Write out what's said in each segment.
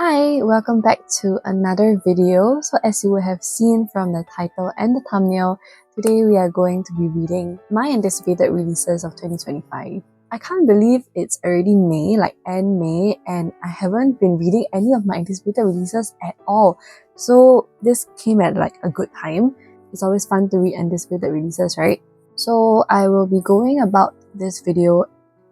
Hi, welcome back to another video. So as you would have seen from the title and the thumbnail, today we are going to be reading my anticipated releases of 2025. I can't believe it's already May, like end May, and I haven't been reading any of my anticipated releases at all. So this came at like a good time. It's always fun to read anticipated releases, right? So I will be going about this video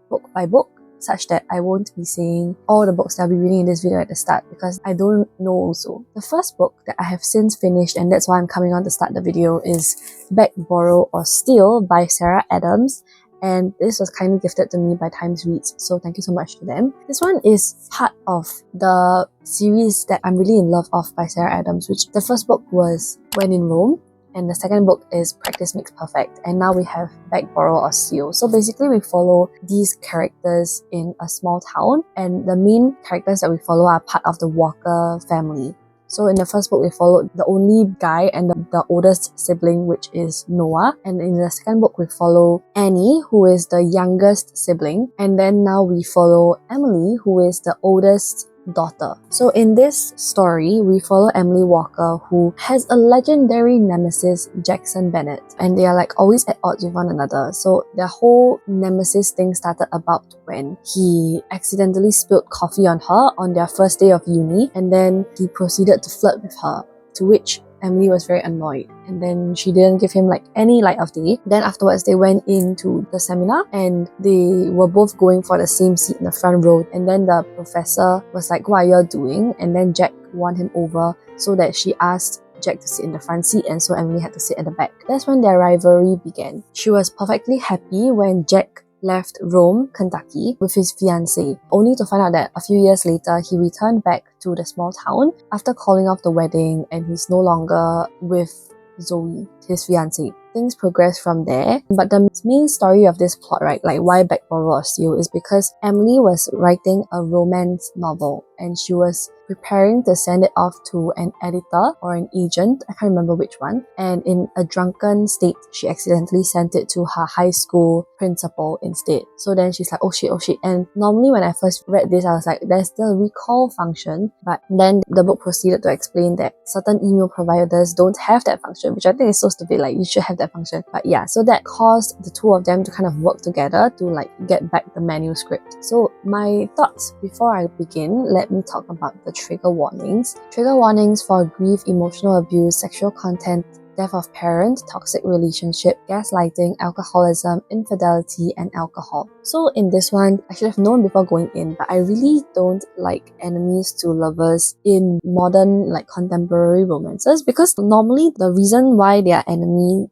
book by book, such that I won't be saying all the books that I'll be reading in this video at the start because I don't know also. The first book that I have since finished, and that's why I'm coming on to start the video, is Beg, Borrow or Steal by Sarah Adams. And this was kindly gifted to me by Times Reads, so thank you so much to them. This one is part of the series that I'm really in love of by Sarah Adams, which the first book was When in Rome, and the second book is Practice Makes Perfect, and now we have Beg, Borrow or Steal. So basically we follow these characters in a small town, and the main characters that we follow are part of the Walker family. So in the first book, we followed the only guy and the oldest sibling, which is Noah. And in the second book, we follow Annie, who is the youngest sibling. And then now we follow Emily, who is the oldest daughter. So in this story, we follow Emily Walker, who has a legendary nemesis, Jackson Bennett, and they are like always at odds with one another. So their whole nemesis thing started about when he accidentally spilled coffee on her on their first day of uni, and then he proceeded to flirt with her, to which Emily was very annoyed, and then she didn't give him like any light of day. Then afterwards they went into the seminar and they were both going for the same seat in the front row, and then the professor was like, "What are you doing?" And then Jack won him over so that she asked Jack to sit in the front seat, and so Emily had to sit at the back. That's when their rivalry began. She was perfectly happy when Jack left Rome, Kentucky with his fiancée, only to find out that a few years later he returned back to the small town after calling off the wedding, and he's no longer with Zoe, his fiancée. Things progress from there, but the main story of this plot, right, like why Beg, Borrow or Steal, is because Emily was writing a romance novel and she was preparing to send it off to an editor or an agent, I can't remember which one, and in a drunken state she accidentally sent it to her high school principal instead. So then she's like, oh shit, and normally when I first read this I was like, there's the recall function, but then the book proceeded to explain that certain email providers don't have that function, which I think is so stupid, like you should have that function. But yeah, so that caused the two of them to kind of work together to like get back the manuscript. So my thoughts before I begin, let me talk about the trigger warnings. Trigger warnings for grief, emotional abuse, sexual content, death of parent, toxic relationship, gaslighting, alcoholism, infidelity, and alcohol. So in this one, I should have known before going in, but I really don't like enemies to lovers in modern, like contemporary romances, because normally the reason why they are enemies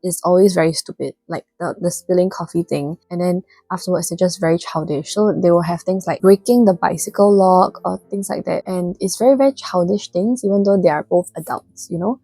is always very stupid, like the spilling coffee thing, and then afterwards they're just very childish. So they will have things like breaking the bicycle lock or things like that, and it's very, very childish things, even though they are both adults, you know.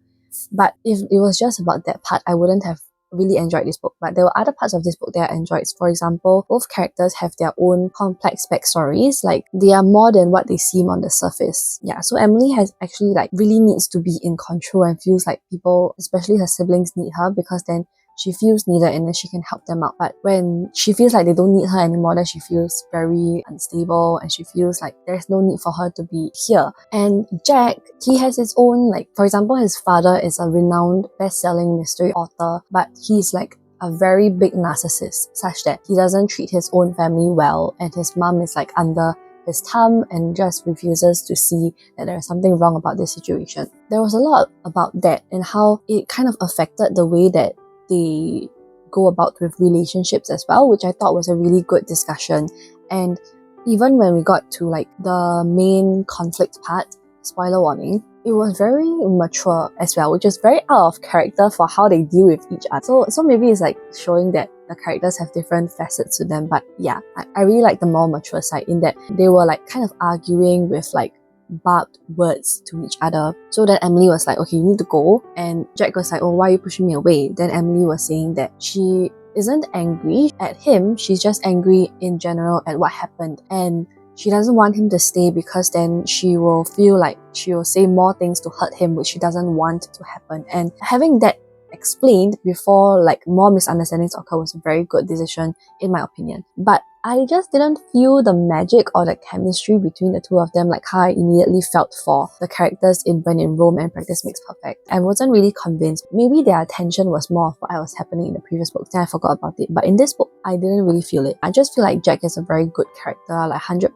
But if it was just about that part, I wouldn't have really enjoyed this book. But there were other parts of this book that I enjoyed. For example, both characters have their own complex backstories, like they are more than what they seem on the surface. Yeah, so Emily has actually like really needs to be in control and feels like people, especially her siblings, need her, because then she feels needed and then she can help them out. But when she feels like they don't need her anymore, then she feels very unstable and she feels like there's no need for her to be here. And Jack, he has his own, like, for example, his father is a renowned best-selling mystery author, but he's like a very big narcissist, such that he doesn't treat his own family well, and his mom is like under his thumb and just refuses to see that there's something wrong about this situation. There was a lot about that and how it kind of affected the way that they go about with relationships as well, which I thought was a really good discussion. And even when we got to like the main conflict part, spoiler warning, it was very mature as well, which is very out of character for how they deal with each other. So maybe it's like showing that the characters have different facets to them. But yeah, I really like the more mature side in that they were like kind of arguing with like barbed words to each other. So then Emily was like, okay, you need to go. And Jack was like, oh, why are you pushing me away? Then Emily was saying that she isn't angry at him, she's just angry in general at what happened. And she doesn't want him to stay because then she will feel like she will say more things to hurt him, which she doesn't want to happen. And having that explained before like more misunderstandings occur was a very good decision in my opinion. But I just didn't feel the magic or the chemistry between the two of them like how I immediately felt for the characters in When in Rome and Practice Makes Perfect. I wasn't really convinced. Maybe their attention was more of what was happening in the previous book, then I forgot about it. But in this book, I didn't really feel it. I just feel like Jack is a very good character, like 100%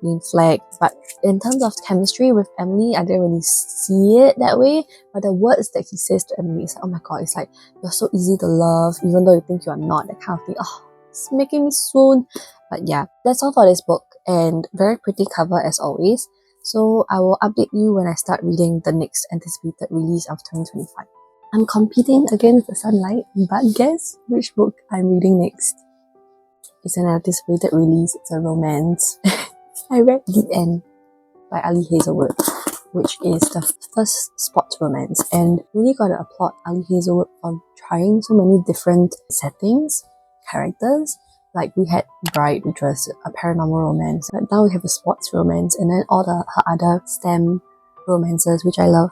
green flag. But in terms of chemistry with Emily, I didn't really see it that way. But the words that he says to Emily is like, oh my god, it's like, you're so easy to love, even though you think you are not, that kind of thing. Oh, it's making me swoon. But yeah, that's all for this book, and very pretty cover as always. So I will update you when I start reading the next anticipated release of 2025. I'm competing against the sunlight, but guess which book I'm reading next? It's an anticipated release, it's a romance. I read Deep End by Ali Hazelwood, which is the first sports romance, and really gotta applaud Ali Hazelwood for trying so many different settings, characters. Like we had Bride, which was a paranormal romance, but now we have a sports romance, and then all her other STEM romances, which I love.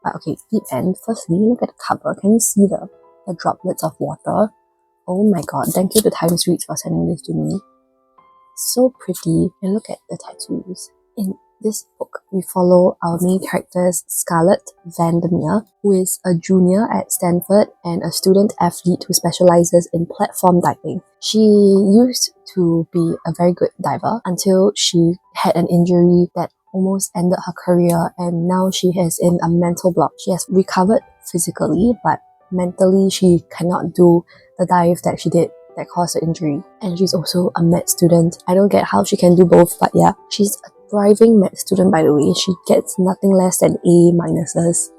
But okay, Deep End, firstly, look at the cover. Can you see the droplets of water? Oh my god, thank you to Times Reads for sending this to me. So pretty, and look at the tattoos. In this book, we follow our main characters, Scarlett Vandermeer, who is a junior at Stanford and a student athlete who specializes in platform diving. She used to be a very good diver until she had an injury that almost ended her career, and now she is in a mental block. She has recovered physically, but mentally she cannot do the dive that she did that caused the injury. And she's also a med student. I don't get how she can do both, but yeah, she's a thriving med student, by the way. She gets nothing less than A minuses.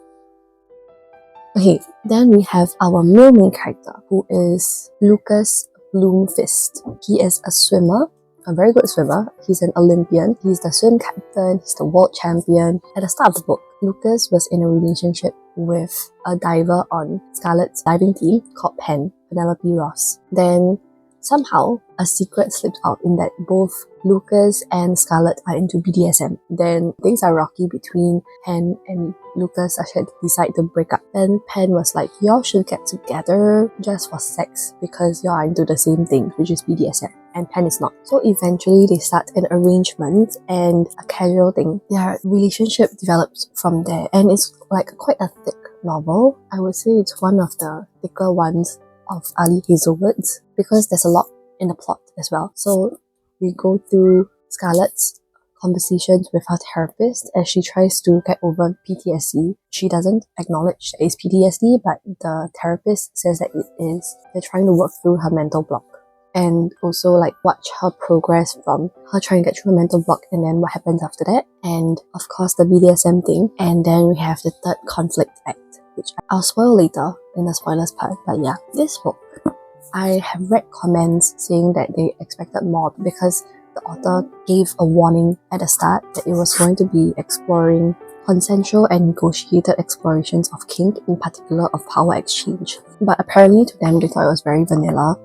Okay, then we have our male main character, who is Lucas Bloomfist. He is a swimmer, a very good swimmer. He's an Olympian. He's the swim captain. He's the world champion. At the start of the book, Lucas was in a relationship with a diver on Scarlett's diving team called Penelope Ross. Then somehow a secret slipped out in that both Lucas and Scarlett are into BDSM. Then things are rocky between Pen and Lucas, such that they decide to break up. Then Pen was like, y'all should get together just for sex because y'all are into the same thing, which is BDSM. And Pen is not. So eventually they start an arrangement and a casual thing. Their relationship develops from there, and it's like quite a thick novel. I would say it's one of the thicker ones of Ali Hazelwood's because there's a lot in the plot as well. So we go through Scarlett's conversations with her therapist as she tries to get over PTSD. She doesn't acknowledge that it's PTSD, but the therapist says that it is. They're trying to work through her mental block, and also like watch her progress from her trying to get through a mental block and then what happens after that, and of course the BDSM thing. And then we have the third conflict act, which I'll spoil later in the spoilers part. But yeah, this book, I have read comments saying that they expected more because the author gave a warning at the start that it was going to be exploring consensual and negotiated explorations of kink, in particular of power exchange. But apparently to them, they thought it was very vanilla.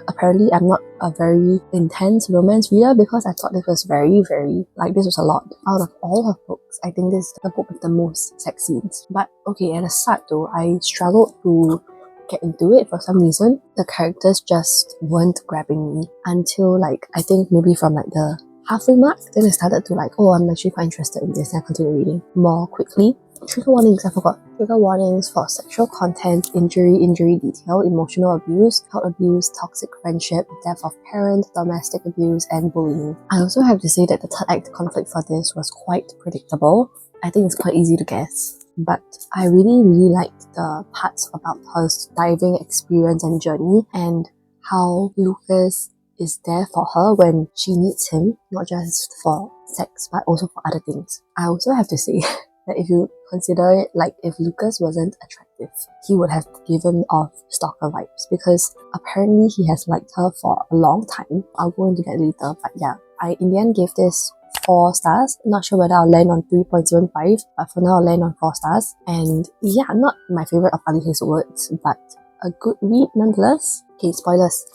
Apparently I'm not a very intense romance reader because I thought this was very, this was a lot. Out of all her books, I think this is the book with the most sex scenes. But okay, at the start though, I struggled to get into it for some reason. The characters just weren't grabbing me until I think maybe from the halfway mark, then I started to I'm actually quite interested in this, and I continued reading more quickly. Trigger warnings, I forgot. Trigger warnings for sexual content, injury detail, emotional abuse, child abuse, toxic friendship, death of parent, domestic abuse, and bullying. I also have to say that the third act conflict for this was quite predictable. I think it's quite easy to guess. But I really liked the parts about her diving experience and journey, and how Lucas is there for her when she needs him, not just for sex but also for other things. I also have to say that if you consider it, if Lucas wasn't attractive, he would have given off stalker vibes, because apparently he has liked her for a long time. I'll go into that later, but yeah, I in the end gave this 4 stars. Not sure whether I'll land on 3.75, but for now I'll land on 4 stars. And yeah, not my favourite of Ali Hazelwood's, but a good read nonetheless. Okay, spoilers.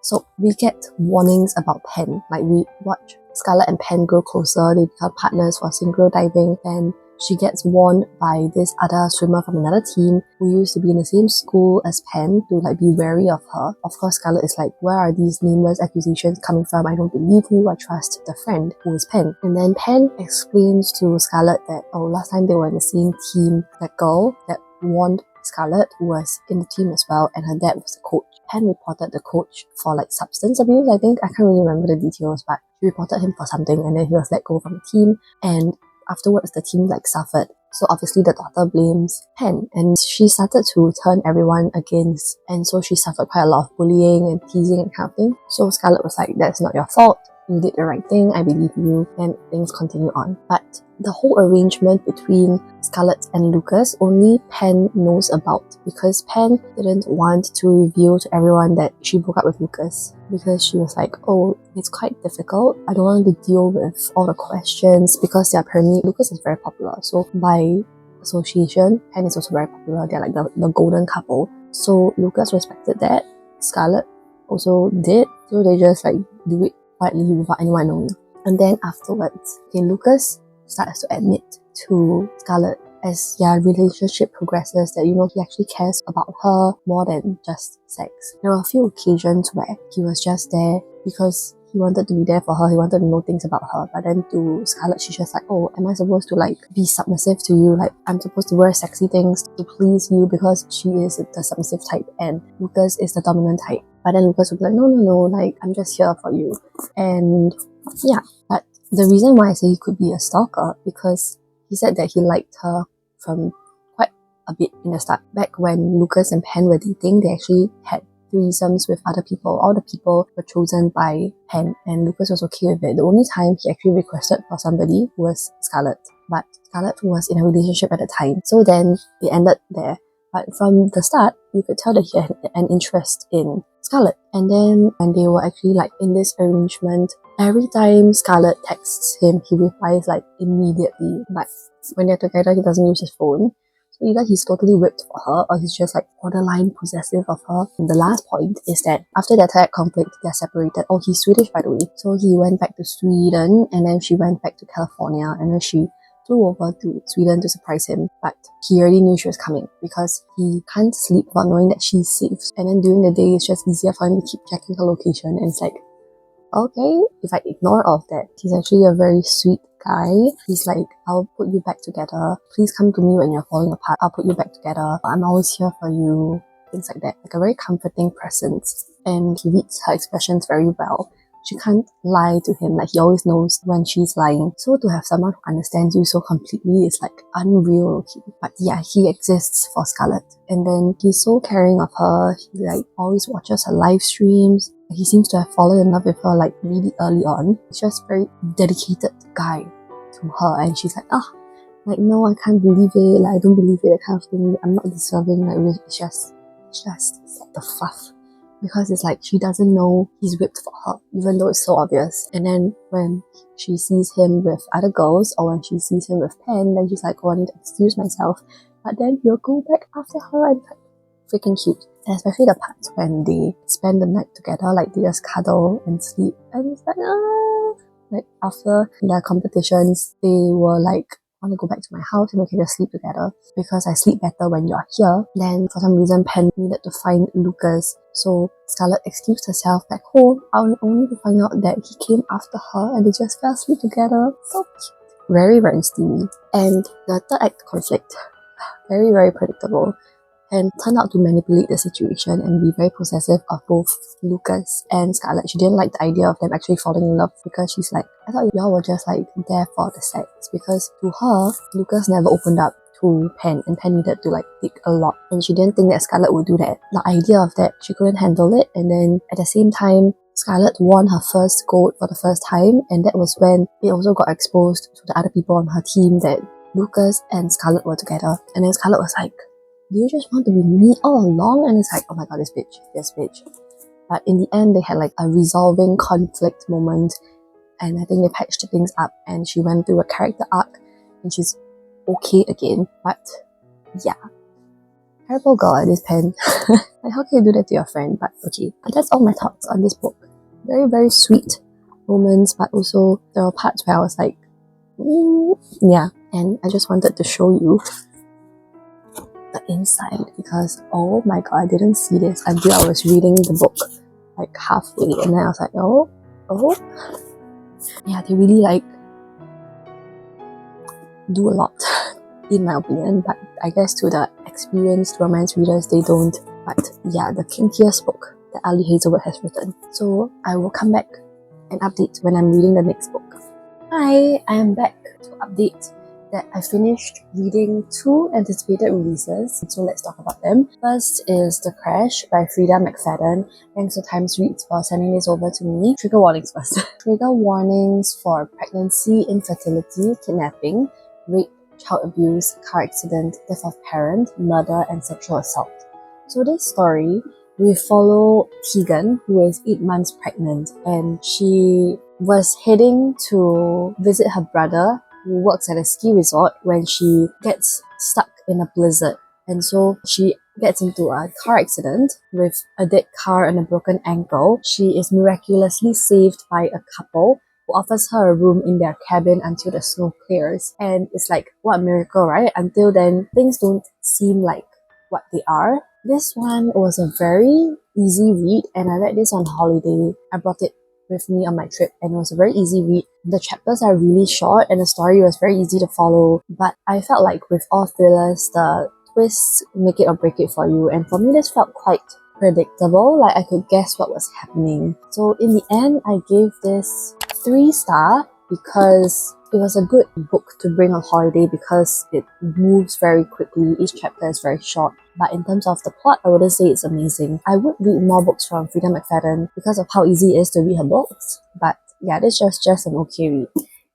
So we get warnings about Pen. We watch Scarlett and Pen grow closer, they become partners for synchro diving, and she gets warned by this other swimmer from another team who used to be in the same school as Pen to like be wary of her. Of course, Scarlett is like, where are these nameless accusations coming from? I don't believe you. I trust the friend who is Pen. And then Pen explains to Scarlett that, oh, last time they were in the same team, that girl that warned Scarlett was in the team as well, and her dad was the coach. Pen reported the coach for like substance abuse, I think. I can't really remember the details, but she reported him for something, and then he was let go from the team, and afterwards the team like suffered. So obviously the daughter blames Pen, and she started to turn everyone against, and so she suffered quite a lot of bullying and teasing and kind of thing. So Scarlett was like, that's not your fault. You did the right thing, I believe you, and things continue on. But the whole arrangement between Scarlett and Lucas only Pen knows about, because Pen didn't want to reveal to everyone that she broke up with Lucas, because she was like, oh, it's quite difficult. I don't want to deal with all the questions, because they're apparently, Lucas is very popular, so by association, Pen is also very popular. They're like the golden couple. So Lucas respected that. Scarlett also did, so they just like do it quietly without anyone knowing. And then afterwards, Lucas starts to admit to Scarlett as their relationship progresses that, he actually cares about her more than just sex. There were a few occasions where he was just there because he wanted to be there for her, he wanted to know things about her, but then to Scarlett, she's just like, oh, am I supposed to like be submissive to you? Like, I'm supposed to wear sexy things to please you because she is the submissive type and Lucas is the dominant type. But then Lucas would be like, no, like, I'm just here for you. And yeah, but the reason why I say he could be a stalker, because he said that he liked her from quite a bit in the start. Back when Lucas and Pen were dating, they actually had threesomes with other people. All the people were chosen by Pen, and Lucas was okay with it. The only time he actually requested for somebody was Scarlett, but Scarlett was in a relationship at the time, so then they ended there. But from the start, you could tell that he had an interest in Scarlett. And then when they were actually like in this arrangement, every time Scarlett texts him, he replies like immediately. But when they're together, he doesn't use his phone. So either he's totally whipped for her, or he's just like borderline possessive of her. And the last point is that after the entire conflict, they're separated. Oh, he's Swedish, by the way. So he went back to Sweden, and then she went back to California, and then she flew over to Sweden to surprise him, but he already knew she was coming because he can't sleep without knowing that she's safe. And then during the day, it's just easier for him to keep checking her location, and it's like, okay, if I ignore all of that, he's actually a very sweet guy. He's like, I'll put you back together. Please come to me when you're falling apart. I'll put you back together. I'm always here for you. Things like that. Like a very comforting presence. And he reads her expressions very well. She can't lie to him, like he always knows when she's lying. So to have someone who understands you so completely is like unreal. But yeah, he exists for Scarlett. And then he's so caring of her. He like always watches her live streams. He seems to have fallen in love with her like really early on. He's just a very dedicated guy to her, and she's like, like no, I can't believe it, like I don't believe it, that kind of thing. I'm not deserving, like it's just the fluff. Because it's like she doesn't know he's whipped for her, even though it's so obvious. And then when she sees him with other girls, or when she sees him with Pen, then she's like, oh, I need to excuse myself. But then he'll go back after her, and it's like freaking cute. And especially the parts when they spend the night together, like they just cuddle and sleep, and it's like, like after their competitions, they were like, want to go back to my house and we can just sleep together because I sleep better when you're here. Then for some reason Pen needed to find Lucas, so Scarlett excused herself back home, only to find out that he came after her and they just fell asleep together. So cute. Very, very steamy. And the third act conflict, very, very predictable, and turned out to manipulate the situation and be very possessive of both Lucas and Scarlett. She didn't like the idea of them actually falling in love because she's like, I thought y'all were just like there for the sex. Because to her, Lucas never opened up to Pen, and Pen needed to like dig a lot, and she didn't think that Scarlett would do that. The idea of that, she couldn't handle it. And then at the same time, Scarlett won her first gold for the first time, and that was when it also got exposed to the other people on her team that Lucas and Scarlett were together. And then Scarlett was like, do you just want to be me all along? And it's like, oh my god, this bitch. But in the end, they had like a resolving conflict moment, and I think they patched things up, and she went through a character arc, and she's okay again. But yeah, terrible girl at this Pen. Like, how can you do that to your friend? But okay, and that's all my thoughts on this book. Very, very sweet moments, but also there were parts where I was like, yeah. And I just wanted to show you the inside because oh my god, I didn't see this until I was reading the book like halfway, and then I was like, oh, yeah, they really like do a lot in my opinion, but I guess to the experienced romance readers they don't. But yeah, the kinkiest book that Ali Hazelwood has written. So I will come back and update when I'm reading the next book. Hi, I am back to update that I finished reading 2 anticipated releases, so let's talk about them. First is The Crash by Frida McFadden. Thanks to Times Reads for sending this over to me. Trigger warnings first. Trigger warnings for pregnancy, infertility, kidnapping, rape, child abuse, car accident, death of parent, murder, and sexual assault. So this story, we follow Tegan, who is 8 months pregnant, and she was heading to visit her brother who works at a ski resort when she gets stuck in a blizzard. And so she gets into a car accident with a dead car and a broken ankle. She is miraculously saved by a couple who offers her a room in their cabin until the snow clears. And it's like, what a miracle, right? Until then, things don't seem like what they are. This one was a very easy read, and I read this on holiday. I brought it with me on my trip, and it was a very easy read. The chapters are really short and the story was very easy to follow, but I felt like with all thrillers, the twists make it or break it for you, and for me this felt quite predictable, like I could guess what was happening. So in the end, I gave this 3 star because it was a good book to bring on holiday because it moves very quickly, each chapter is very short. But in terms of the plot, I wouldn't say it's amazing. I would read more books from Frida McFadden because of how easy it is to read her books. But yeah, this was just an okay read.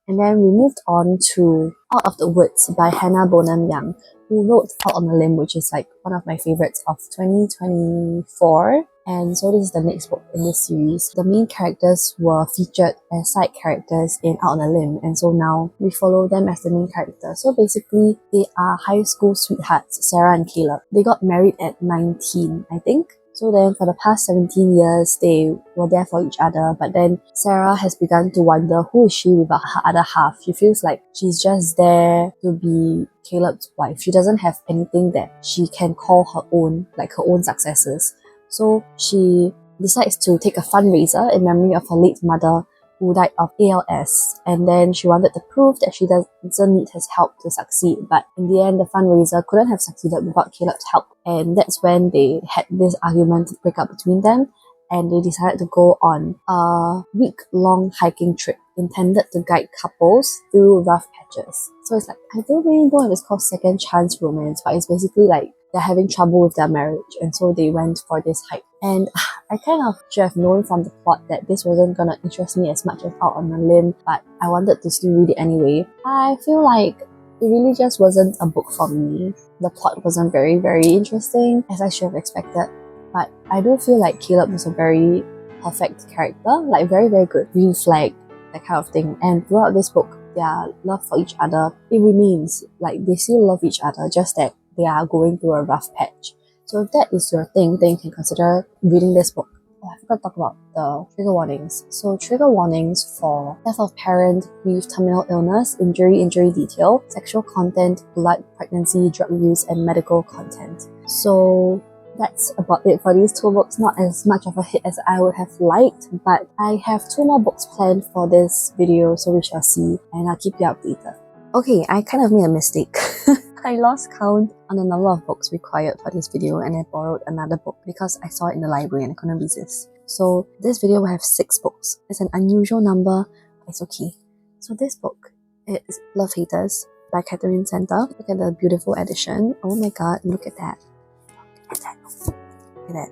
And then we moved on to Out of the Woods by Hannah Bonham Young, who wrote Out on a Limb, which is like one of my favorites of 2024. And so this is the next book in this series. The main characters were featured as side characters in Out on a Limb, and so now we follow them as the main characters. So basically, they are high school sweethearts, Sarah and Caleb. They got married at 19, I think. So then for the past 17 years, they were there for each other, but then Sarah has begun to wonder who is she without her other half. She feels like she's just there to be Caleb's wife. She doesn't have anything that she can call her own, like her own successes. So she decides to take a fundraiser in memory of her late mother who died of ALS, and then she wanted to prove that she doesn't need his help to succeed, but in the end the fundraiser couldn't have succeeded without Caleb's help, and that's when they had this argument to break up between them, and they decided to go on a week-long hiking trip intended to guide couples through rough patches. So it's like, I don't really know if it's called second chance romance, but it's basically like they're having trouble with their marriage, and so they went for this hike. And I kind of should have known from the plot that this wasn't gonna interest me as much as Out on a Limb, but I wanted to still read it anyway. I feel like it really just wasn't a book for me. The plot wasn't very, very interesting, as I should have expected. But I do feel like Caleb was a very perfect character, like very, very good. Green flag, that kind of thing. And throughout this book, their love for each other, it remains. Like, they still love each other, just that they are going through a rough patch. So if that is your thing, then you can consider reading this book. Oh, I forgot to talk about the trigger warnings. So trigger warnings for death of parent, grief, terminal illness, injury detail, sexual content, blood, pregnancy, drug use, and medical content. So that's about it for these 2 books. Not as much of a hit as I would have liked, but I have 2 more books planned for this video, so we shall see, and I'll keep you updated. Okay, I kind of made a mistake. I lost count on the number of books required for this video, and I borrowed another book because I saw it in the library and I couldn't resist. So this video will have 6 books. It's an unusual number, but it's okay. So this book is Love Haters by Catherine Center. Look at the beautiful edition. Oh my god, look at that. Look at that. Look at that.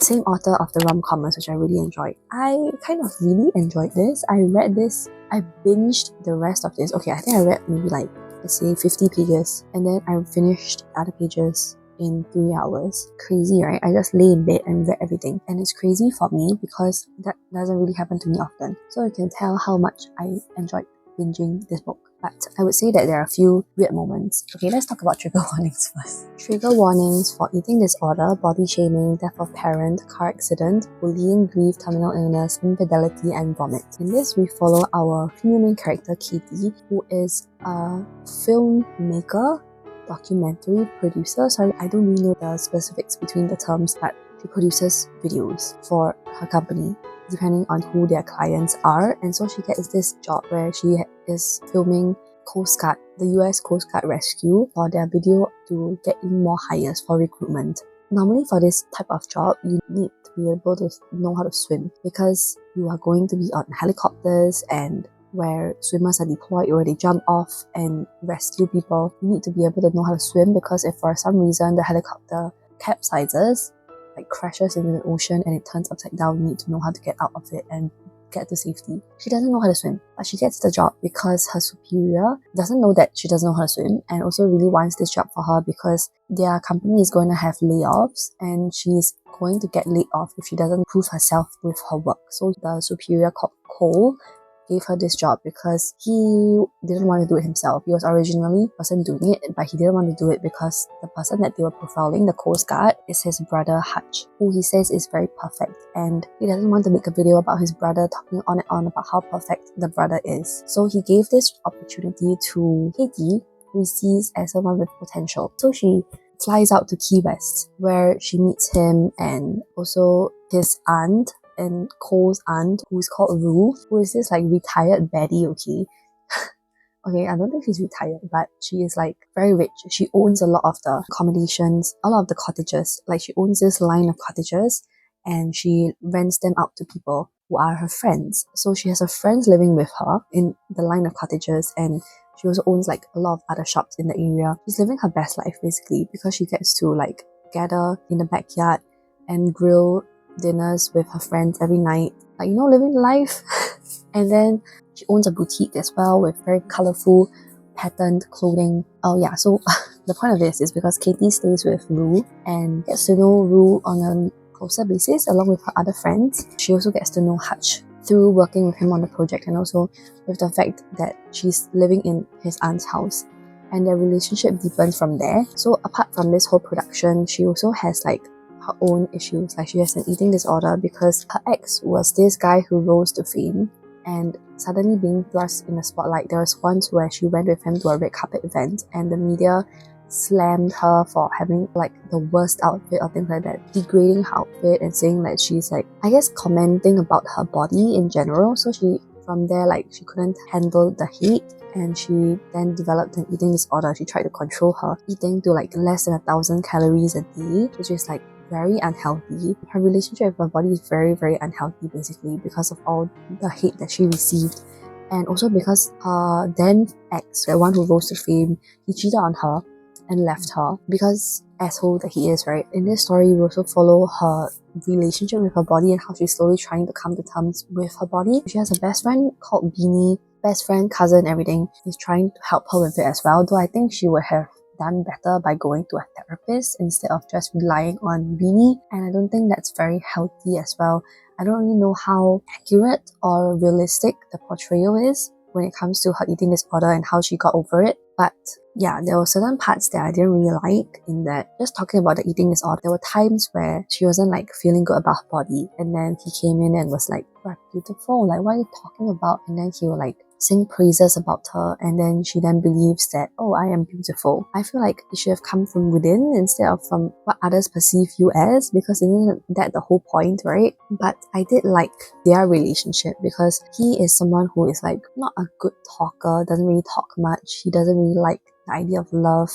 Same author of the rom-coms, which I really enjoyed. I kind of really enjoyed this. I read this. I binged the rest of this. Okay, I think I read maybe like, let's say 50 pages, and then I finished the other pages in 3 hours. Crazy, right? I just lay in bed and read everything, and it's crazy for me because that doesn't really happen to me often. So you can tell how much I enjoyed binging this book. But I would say that there are a few weird moments. Okay, let's talk about trigger warnings first. Trigger warnings for eating disorder, body shaming, death of parent, car accident, bullying, grief, terminal illness, infidelity, and vomit. In this, we follow our female main character, Katie, who is a filmmaker, documentary producer. Sorry, I don't really know the specifics between the terms, but she produces videos for her company depending on who their clients are. And so she gets this job where she is filming Coast Guard, the US Coast Guard rescue, for their video to get in more hires for recruitment. Normally for this type of job, you need to be able to know how to swim because you are going to be on helicopters and where swimmers are deployed or they jump off and rescue people. You need to be able to know how to swim because if for some reason the helicopter capsizes, like crashes into the ocean and it turns upside down, you need to know how to get out of it and get to safety. She doesn't know how to swim, but she gets the job because her superior doesn't know that she doesn't know how to swim and also really wants this job for her because their company is going to have layoffs and she's going to get laid off if she doesn't prove herself with her work. So the superior called Cole gave her this job because he didn't want to do it himself. He was originally the person doing it, but he didn't want to do it because the person that they were profiling, the Coast Guard, is his brother Hutch, who he says is very perfect. And he doesn't want to make a video about his brother talking on and on about how perfect the brother is. So he gave this opportunity to Katie, who he sees as someone with potential. So she flies out to Key West, where she meets him and also his aunt, and Cole's aunt, who is called Rue, who is this like retired baddie, okay? Okay, I don't think she's retired, but she is like very rich. She owns a lot of the accommodations, a lot of the cottages. Like she owns this line of cottages and she rents them out to people who are her friends. So she has her friends living with her in the line of cottages and she also owns like a lot of other shops in the area. She's living her best life basically because she gets to like gather in the backyard and grill dinners with her friends every night, like, you know, living life. And then she owns a boutique as well with very colorful patterned clothing. Oh yeah, so the point of this is because Katie stays with Rue and gets to know Rue on a closer basis along with her other friends. She also gets to know Hutch through working with him on the project and also with the fact that she's living in his aunt's house, and their relationship deepens from there. So apart from this whole production, she also has like her own issues. Like she has an eating disorder because her ex was this guy who rose to fame and suddenly being thrust in the spotlight. There was once where she went with him to a red carpet event and the media slammed her for having like the worst outfit or things like that, degrading her outfit and saying that she's like, I guess, commenting about her body in general. So she, from there, like she couldn't handle the hate and she then developed an eating disorder. She tried to control her eating to like less than 1,000 calories a day, which is like very unhealthy. Her relationship with her body is very, very unhealthy basically because of all the hate that she received. And also because her then ex, the one who rose to fame, he cheated on her and left her because asshole that he is, right? In this story, we also follow her relationship with her body and how she's slowly trying to come to terms with her body. She has a best friend called Beanie, best friend, cousin, everything. He's trying to help her with it as well, though I think she would have done better by going to a therapist instead of just relying on Beanie, and I don't think that's very healthy as well. I don't really know how accurate or realistic the portrayal is when it comes to her eating disorder and how she got over it. But yeah, there were certain parts that I didn't really like in that. Just talking about the eating disorder, there were times where she wasn't like feeling good about her body, and then he came in and was like, "You're beautiful, like what are you talking about?" And then he would like sing praises about her, and then she then believes that, oh, I am beautiful. I feel like it should have come from within instead of from what others perceive you as, because isn't that the whole point, right? But I did like their relationship because he is someone who is like not a good talker, doesn't really talk much, he doesn't really like the idea of love,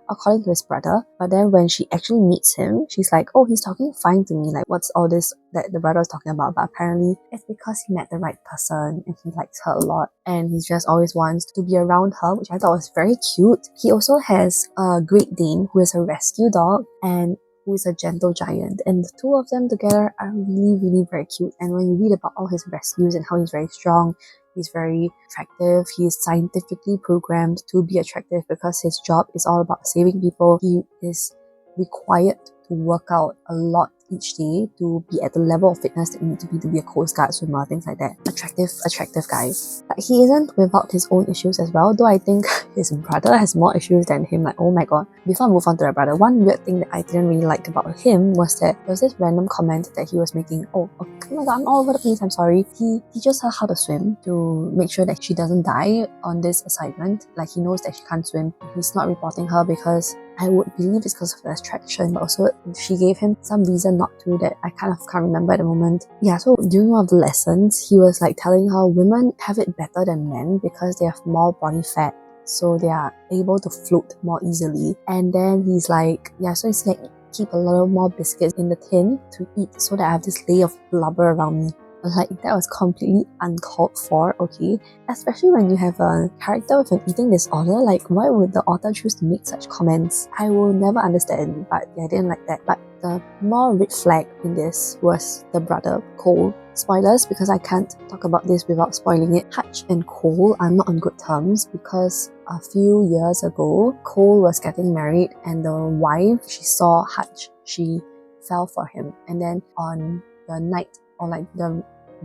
according to his brother. But then when she actually meets him, she's like, oh, he's talking fine to me, like what's all this that the brother was talking about? But apparently it's because he met the right person and he likes her a lot and he just always wants to be around her, which I thought was very cute. He also has a Great Dane who is a rescue dog and who is a gentle giant, and the two of them together are really, really very cute. And when you read about all his rescues and how he's very strong, he's very attractive, he is scientifically programmed to be attractive because his job is all about saving people. He is required to work out a lot each day to be at the level of fitness that you need to be a Coast Guard swimmer, things like that. Attractive guy. But he isn't without his own issues as well, though I think his brother has more issues than him. Like, oh my god. Before I move on to the brother, one weird thing that I didn't really like about him was that there was this random comment that he was making. Oh my god, I'm all over the place, I'm sorry. He teaches her how to swim to make sure that she doesn't die on this assignment. Like, he knows that she can't swim. He's not reporting her because I would believe it's because of the attraction, but also she gave him some reason not to that I kind of can't remember at the moment. Yeah, so during one of the lessons, he was like telling her women have it better than men because they have more body fat, so they are able to float more easily. And then he's like, yeah, so he's like, keep a little more biscuits in the tin to eat so that I have this layer of blubber around me. Like, that was completely uncalled for, okay? Especially when you have a character with an eating disorder, like, why would the author choose to make such comments? I will never understand, but yeah, I didn't like that. But the more red flag in this was the brother, Cole. Spoilers, because I can't talk about this without spoiling it. Hutch and Cole are not on good terms because a few years ago, Cole was getting married and the wife, she saw Hutch. She fell for him. And then on the night, or like the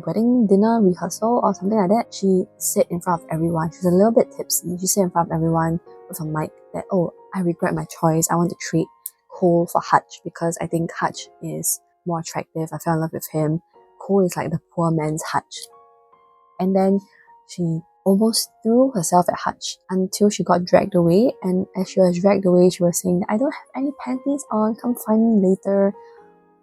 wedding dinner rehearsal or something like that, she said in front of everyone, she's a little bit tipsy, she said in front of everyone with a mic that, oh, I regret my choice, I want to trade Cole for Hutch because I think Hutch is more attractive, I fell in love with him. Cole is like the poor man's Hutch. And then she almost threw herself at Hutch until she got dragged away, and as she was dragged away, she was saying, I don't have any panties on, come find me later.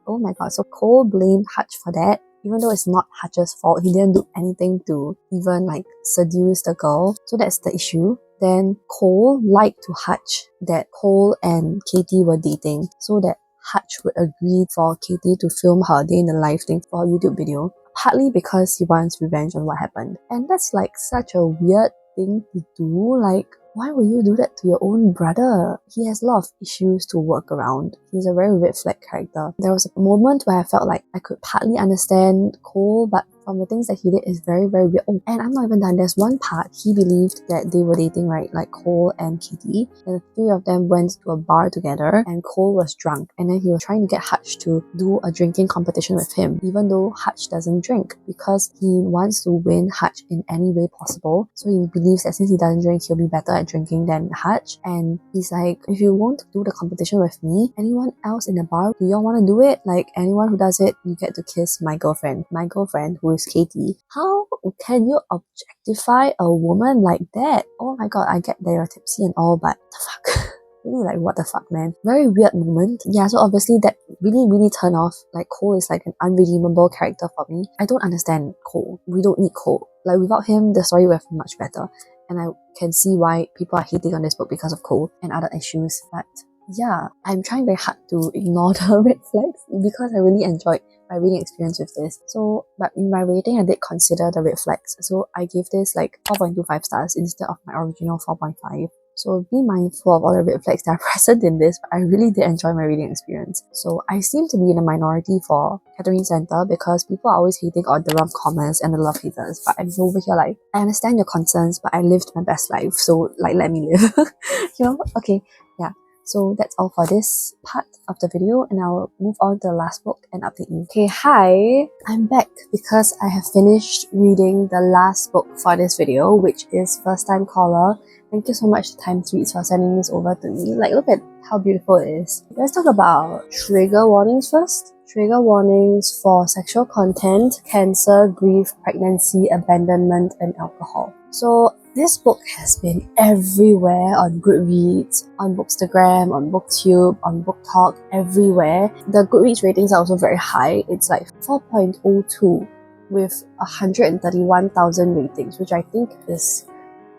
Oh my god, so Cole blamed Hutch for that, even though it's not Hutch's fault. He didn't do anything to even like seduce the girl. So that's the issue. Then Cole lied to Hutch that Cole and Katie were dating so that Hutch would agree for Katie to film her day in the life thing for a YouTube video, partly because he wants revenge on what happened. And that's like such a weird thing to do. Like, why would you do that to your own brother? He has a lot of issues to work around. He's a very red flag character. There was a moment where I felt like I could partly understand Cole, but from the things that he did is very, very weird. Oh, and I'm not even done. There's one part he believed that they were dating, right? Like Cole and Katie. And the three of them went to a bar together and Cole was drunk. And then he was trying to get Hutch to do a drinking competition with him, even though Hutch doesn't drink, because he wants to win Hutch in any way possible. So he believes that since he doesn't drink, he'll be better at drinking than Hutch. And he's like, if you won't do the competition with me, anyone else in the bar, do y'all want to do it? Like, anyone who does it, you get to kiss my girlfriend. My girlfriend, who is Katie. How can you objectify a woman like that? Oh my god, I get that you're tipsy and all, but the fuck? Really, like, what the fuck, man? Very weird moment. Yeah, so obviously that really turned off. Like, Cole is like an unredeemable character for me. I don't understand Cole. We don't need Cole. Like, without him, the story would have been much better. And I can see why people are hating on this book because of Cole and other issues. But yeah, I'm trying very hard to ignore the red flags because I really enjoyed my reading experience with this. So, but in my rating, I did consider the red flags. So I gave this like 4.25 stars instead of my original 4.5. So be mindful of all the red flags that are present in this, but I really did enjoy my reading experience. So I seem to be in a minority for Catherine Center because people are always hating on the rom-commers and the love haters, but I'm over here like, I understand your concerns, but I lived my best life, so like, let me live. You know? Okay, yeah. So that's all for this part of the video, and I'll move on to the last book and update you. Okay, hi! I'm back because I have finished reading the last book for this video, which is First Time Caller. Thank you so much to Times Reads for sending this over to me. Like, look at how beautiful it is. Let's talk about trigger warnings first. Trigger warnings for sexual content, cancer, grief, pregnancy, abandonment, and alcohol. So this book has been everywhere on Goodreads, on Bookstagram, on Booktube, on BookTok, everywhere. The Goodreads ratings are also very high. It's like 4.02 with 131,000 ratings, which I think is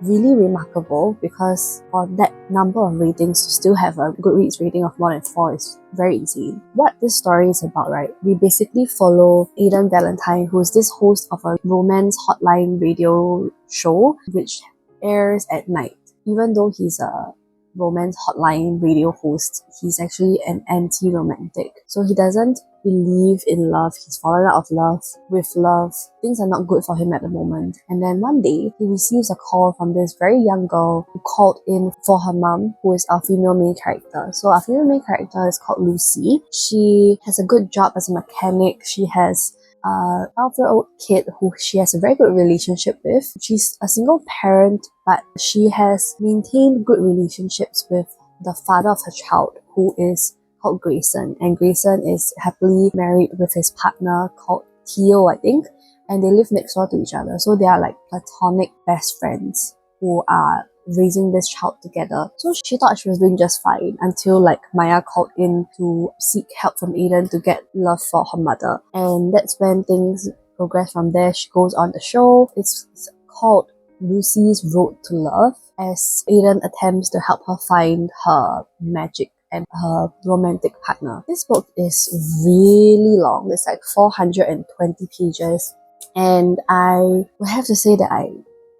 really remarkable because for that number of ratings to still have a Goodreads rating of more than 4 is very insane. What this story is about, right? We basically follow Aidan Valentine, who is this host of a romance hotline radio show which airs at night. Even though he's a romance hotline radio host. He's actually an anti-romantic. So he doesn't believe in love. He's fallen out of love with love. Things are not good for him at the moment. And then one day, he receives a call from this very young girl who called in for her mum, who is our female main character. So our female main character is called Lucy. She has a good job as a mechanic. She has a 12-year-old kid who she has a very good relationship with. She's a single parent, but she has maintained good relationships with the father of her child, who is called Grayson. And Grayson is happily married with his partner called Theo, I think. And they live next door to each other. So they are like platonic best friends who are raising this child together. So she thought she was doing just fine until like Maya called in to seek help from Aiden to get love for her mother. And that's when things progress from there. She goes on the show. It's called Lucy's Road to Love, as Aiden attempts to help her find her magic and her romantic partner. This book is really long. It's like 420 pages. And I would have to say that I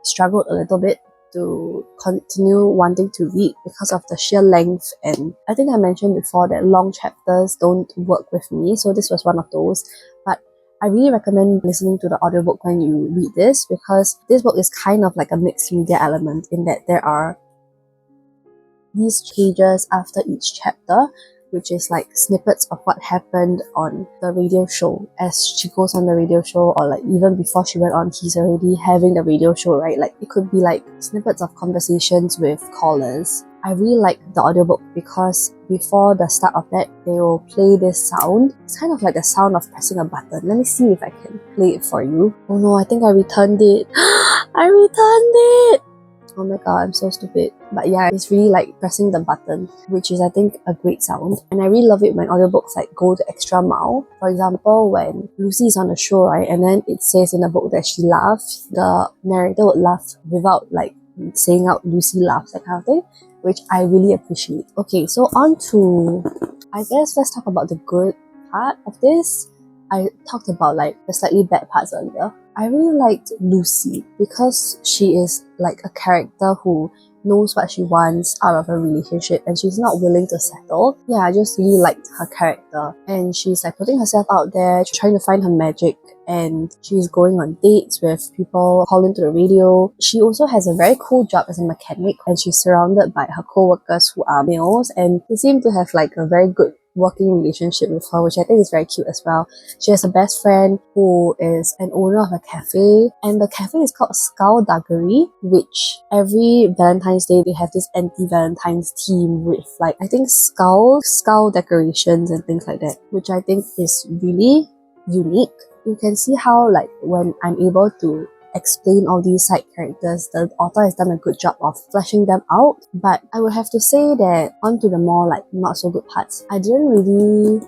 struggled a little bit to continue wanting to read because of the sheer length. And I think I mentioned before that long chapters don't work with me. So this was one of those. But I really recommend listening to the audiobook when you read this, because this book is kind of like a mixed media element in that there are these pages after each chapter, which is like snippets of what happened on the radio show as she goes on the radio show, or like even before she went on, he's already having the radio show, right? Like it could be like snippets of conversations with callers. I really like the audiobook because before the start of that, they will play this sound. It's kind of like the sound of pressing a button. Let me see if I can play it for you. Oh no, I think I returned it. I returned it! Oh my god, I'm so stupid. But yeah, it's really like pressing the button, which is I think a great sound. And I really love it when audiobooks like go the extra mile. For example, when Lucy is on the show, right, and then it says in the book that she laughs, the narrator would laugh without like saying out Lucy laughs, that kind of thing, which I really appreciate. Okay, so on to, I guess let's talk about the good part of this. I talked about like the slightly bad parts earlier. I really liked Lucy because she is like a character who knows what she wants out of a relationship and she's not willing to settle. Yeah, I just really liked her character. And she's like putting herself out there, trying to find her magic, and she's going on dates with people, calling to the radio. She also has a very cool job as a mechanic, and she's surrounded by her co-workers who are males, and they seem to have like a very good working relationship with her, which I think is very cute as well. She has a best friend who is an owner of a cafe, and the cafe is called Skullduggery, which every Valentine's Day they have this anti-Valentine's theme with like, I think skull decorations and things like that, which I think is really unique. You can see how like when I'm able to explain all these side characters, the author has done a good job of fleshing them out. But I would have to say that onto the more like not so good parts, I didn't really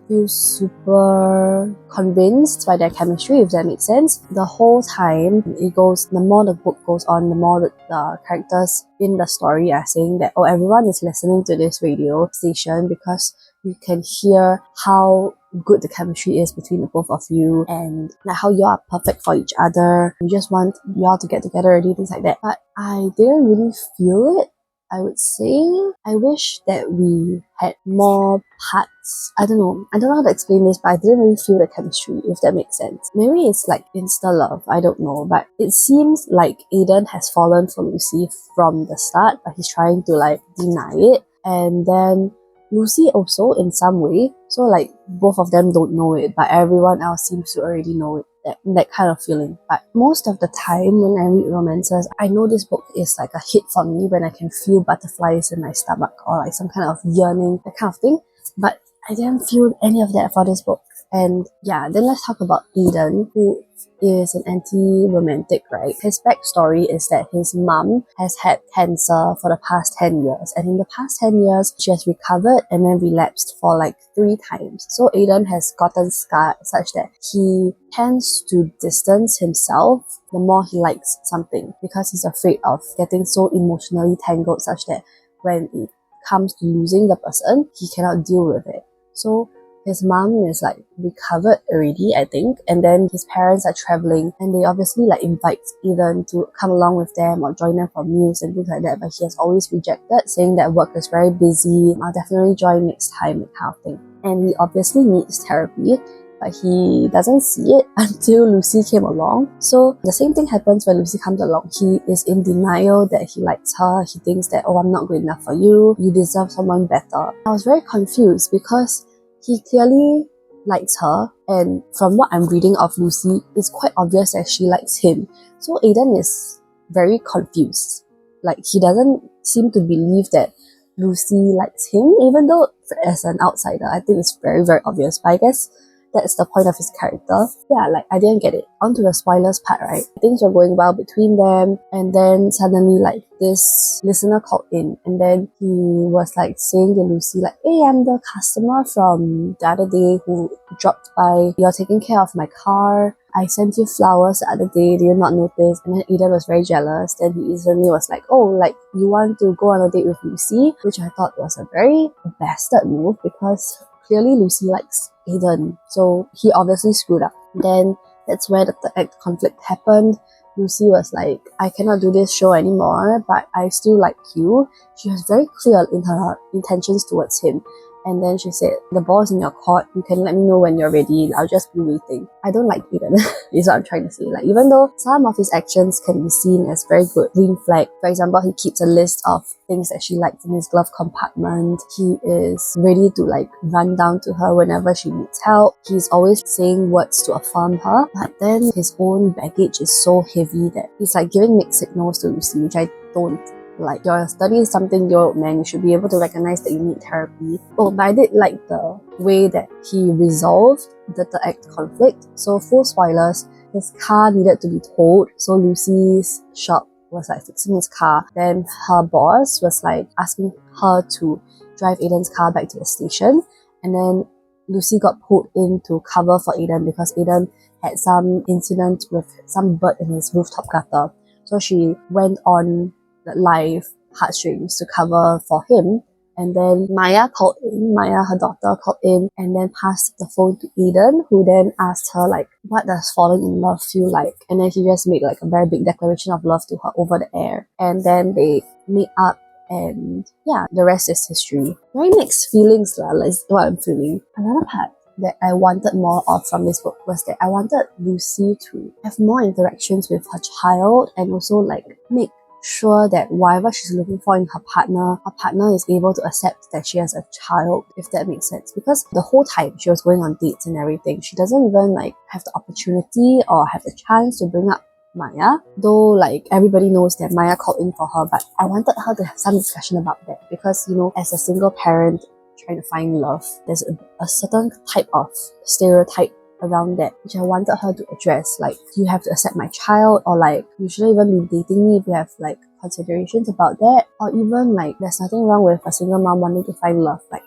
feel super convinced by their chemistry, if that makes sense. The whole time it goes, the more the book goes on, the more the characters in the story are saying that, oh, everyone is listening to this radio station because you can hear how good the chemistry is between the both of you, and like how you are perfect for each other. You just want y'all to get together already, things like that. But I didn't really feel it. I would say I wish that we had more parts. I don't know how to explain this, but I didn't really feel the chemistry, if that makes sense. Maybe it's like insta love, I don't know, but it seems like Aiden has fallen for Lucy from the start, but he's trying to like deny it. And then Lucy also in some way, so like both of them don't know it, but everyone else seems to already know it. That kind of feeling. But most of the time when I read romances, I know this book is like a hit for me when I can feel butterflies in my stomach or like some kind of yearning, that kind of thing. But I didn't feel any of that for this book. And yeah, then let's talk about Aiden, who is an anti-romantic, right? His backstory is that his mum has had cancer for the past 10 years. And in the past 10 years, she has recovered and then relapsed for like 3 times. So Aiden has gotten scarred such that he tends to distance himself the more he likes something, because he's afraid of getting so emotionally tangled such that when it comes to losing the person, he cannot deal with it. So his mom is like recovered already, I think, and then his parents are traveling, and they obviously like invite Eden to come along with them or join them for meals and things like that, but he has always rejected, saying that work is very busy, I'll definitely join next time, that kind of thing. And he obviously needs therapy, but he doesn't see it until Lucy came along. So the same thing happens when Lucy comes along. He is in denial that he likes her. He thinks that, oh, I'm not good enough for you. You deserve someone better. I was very confused because he clearly likes her, and from what I'm reading of Lucy, it's quite obvious that she likes him. So Aiden is very confused. Like, he doesn't seem to believe that Lucy likes him, even though as an outsider, I think it's very, very obvious. But I guess that's the point of his character. Yeah, like, I didn't get it. On to the spoilers part, right? Things were going well between them, and then suddenly, like, this listener called in, and then he was like saying to Lucy, like, hey, I'm the customer from the other day who dropped by. You're taking care of my car. I sent you flowers the other day. Did you not notice? And then Eden was very jealous. Then he instantly was like, oh, like, you want to go on a date with Lucy? Which I thought was a very bastard move, because clearly Lucy likes Aiden, so he obviously screwed up. Then that's where the act conflict happened. Lucy was like, I cannot do this show anymore, but I still like you. She was very clear in her intentions towards him. And then she said, the ball's in your court, you can let me know when you're ready, I'll just be waiting. I don't like Eden, is what I'm trying to say. Like, even though some of his actions can be seen as very good green flag, for example, he keeps a list of things that she likes in his glove compartment. He is ready to like run down to her whenever she needs help. He's always saying words to affirm her, but then his own baggage is so heavy that he's like giving mixed signals to Lucy, which I don't like. You're a 30-something-year-old man, you should be able to recognize that you need therapy. Oh, but I did like the way that he resolved the act conflict. So, full spoilers, his car needed to be towed, so Lucy's shop was like fixing his car. Then her boss was like asking her to drive Aiden's car back to the station, and then Lucy got pulled in to cover for Aiden because Aiden had some incident with some bird in his rooftop gutter. So she went on live heartstrings to cover for him, and then Maya, her daughter, called in and then passed the phone to Eden, who then asked her like, what does falling in love feel like? And then he just made like a very big declaration of love to her over the air, and then they meet up, and yeah, the rest is history. Very mixed feelings lah, like what I'm feeling. Another part that I wanted more of from this book was that I wanted Lucy to have more interactions with her child, and also like make sure that whatever she's looking for in her partner is able to accept that she has a child, if that makes sense. Because the whole time she was going on dates and everything, she doesn't even like have the opportunity or have the chance to bring up Maya, though like everybody knows that Maya called in for her. But I wanted her to have some discussion about that, because you know, as a single parent trying to find love, there's a certain type of stereotype around that, which I wanted her to address. Like, you have to accept my child, or like, you shouldn't even be dating me if you have like considerations about that, or even like, there's nothing wrong with a single mom wanting to find love. Like,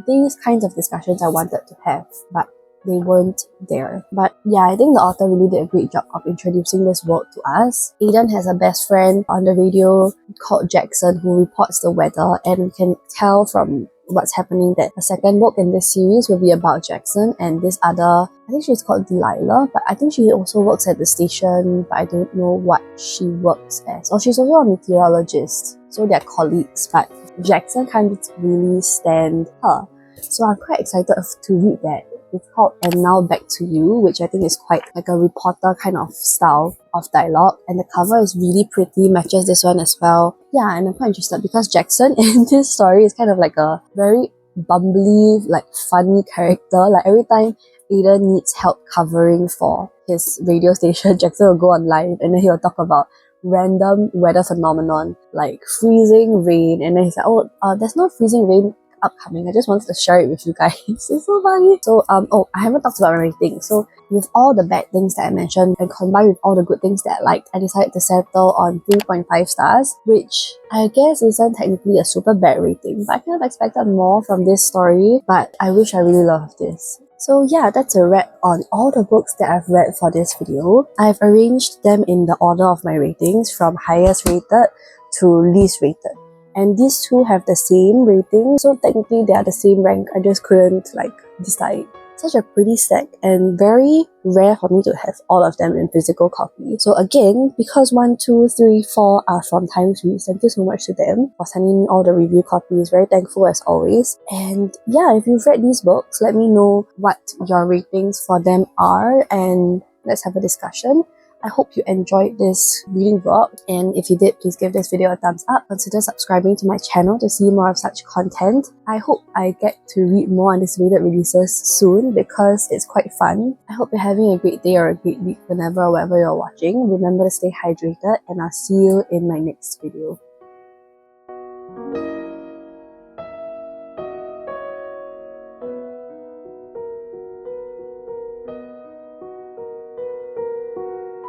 these kinds of discussions I wanted to have, but they weren't there. But yeah, I think the author really did a great job of introducing this world to us. Aiden has a best friend on the radio called Jackson, who reports the weather, and we can tell from what's happening that the second book in this series will be about Jackson and this other, I think she's called Delilah, but I think she also works at the station, but I don't know what she works as. Or she's also a meteorologist, so they're colleagues, but Jackson can't really stand her. So I'm quite excited to read that. It's called And Now Back to You, which I think is quite like a reporter kind of style of dialogue, and the cover is really pretty, matches this one as well. Yeah, and I'm quite interested because Jackson in this story is kind of like a very bumbly, like funny character. Like, every time Aiden needs help covering for his radio station, Jackson will go on live and then he'll talk about random weather phenomenon like freezing rain, and then he's like, oh, there's no freezing rain upcoming, I just wanted to share it with you guys. It's so funny. So I haven't talked about everything. So with all the bad things that I mentioned and combined with all the good things that I liked, I decided to settle on 3.5 stars, which I guess isn't technically a super bad rating, but I kind of expected more from this story, but I wish I really loved this. So yeah, that's a wrap on all the books that I've read for this video. I've arranged them in the order of my ratings from highest rated to least rated. and these two have the same rating, so technically they are the same rank. I just couldn't decide. Such a pretty stack and very rare for me to have all of them in physical copy. So again, because 1, 2, 3, 4 are from Times Reads, thank you so much to them for sending me all the review copies. Very thankful as always. And yeah, if you've read these books, let me know what your ratings for them are and let's have a discussion. I hope you enjoyed this reading vlog, and if you did, please give this video a thumbs up. Consider subscribing to my channel to see more of such content. I hope I get to read more anticipated releases soon because it's quite fun. I hope you're having a great day or a great week whenever or wherever you're watching. Remember to stay hydrated, and I'll see you in my next video.